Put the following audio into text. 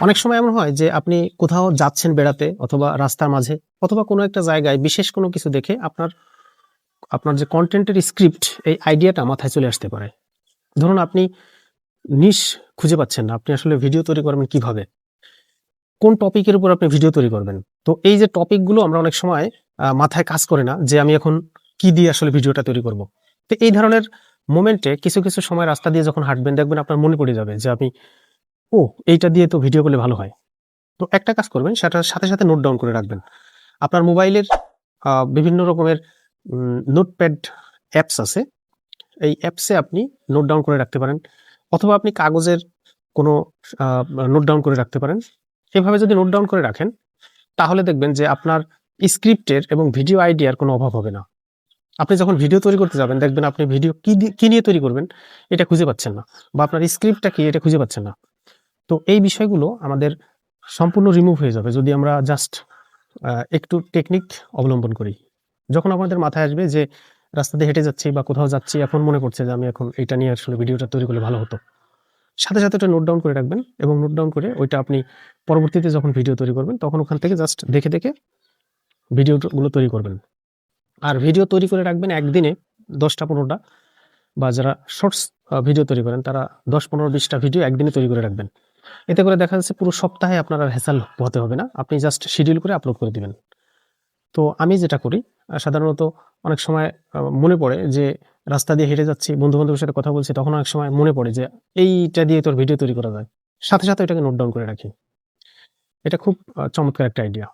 অনেক সময় এমন হয় যে আপনি কোথাও যাচ্ছেন বেড়াতে অথবা রাস্তার মাঝে অথবা কোনো একটা জায়গায় বিশেষ কোনো কিছু দেখে আপনার যে কন্টেন্টের স্ক্রিপ্ট এই আইডিয়াটা মাথায় চলে আসতে পারে। ধরুন আপনি নিশ খুঁজে পাচ্ছেন না, আপনি আসলে ভিডিও তৈরি করবেন কিভাবে, কোন টপিকের উপর আপনি ভিডিও তৈরি করবেন। তো এই যে টপিকগুলো আমরা অনেক সময় মাথায় কাজ করে না যে আমি এখন কি দিয়ে আসলে ভিডিওটা তৈরি করব। তো এই ধরনের মোমেন্টে কিছু কিছু সময় রাস্তা দিয়ে যখন হাঁটবেন দেখবেন আপনার মনে পড়ে যাবে যে আমি এইটা দিয়ে তো ভিডিও করলে ভালো হয়। তো একটা কাজ করবেন, সেটার সাথে সাথে নোট ডাউন করে রাখবেন। আপনার মোবাইলের বিভিন্ন রকমের নোটপ্যাড অ্যাপস আছে। এই অ্যাপসে আপনি নোট ডাউন করে রাখতে পারেন অথবা আপনি কাগজের কোনো নোট ডাউন করে রাখতে পারেন। এভাবে যদি নোট ডাউন করে রাখেন তাহলে দেখবেন যে আপনার স্ক্রিপ্টের এবং ভিডিও আইডিয়ার কোনো অভাব হবে না। আপনি যখন ভিডিও তৈরি করতে যাবেন দেখবেন আপনি ভিডিও কি নিয়ে তৈরি করবেন এটা খুঁজে পাচ্ছেন না, বা আপনার স্ক্রিপ্টটা কি এটা খুঁজে পাচ্ছেন না। তো এই বিষয়গুলো আমাদের সম্পূর্ণ রিমুভ হয়ে যাবে যদি আমরা জাস্ট একটু টেকনিক অবলম্বন করি। যখন আমাদের মাথায় আসবে যে রাস্তা দিয়ে হেঁটে যাচ্ছি বা কোথাও যাচ্ছি, এখন মনে পড়ছে যে আমি এখন এটা নিয়ে আসলে ভিডিওটা তৈরি করলে ভালো হতো। সাথে সাথে ওটা নোট ডাউন করে রাখবেন এবং নোট ডাউন করে ওইটা আপনি পরবর্তীতে যখন ভিডিও তৈরি করবেন তখন ওখান থেকে জাস্ট দেখে দেখে ভিডিওগুলো তৈরি করবেন। আর ভিডিও তৈরি করে রাখবেন একদিনে ১০টা-১৫টা, বা যারা শর্টস ভিডিও তৈরি করেন তারা ১০, ১৫, ২০টা ভিডিও একদিনে তৈরি করে রাখবেন। এতে করে দেখা যাচ্ছে পুরো সপ্তাহে আপনার আর হ্যাসেল পোহাতে হবে না। আপনি জাস্ট শিডিউল করে আপলোড করে দিবেন। তো আমি যেটা করি সাধারণত অনেক সময় মনে পড়ে যে রাস্তা দিয়ে হেঁটে যাচ্ছি, বন্ধু-বান্ধবের সাথে কথা বলছি, তখন অনেক সময় মনে পড়ে যে এইটা দিয়ে তোর ভিডিও তৈরি করা যায়। সাথে সাথে এটাকে নোট ডাউন করে রাখি। এটা খুব চমৎকার একটা আইডিয়া।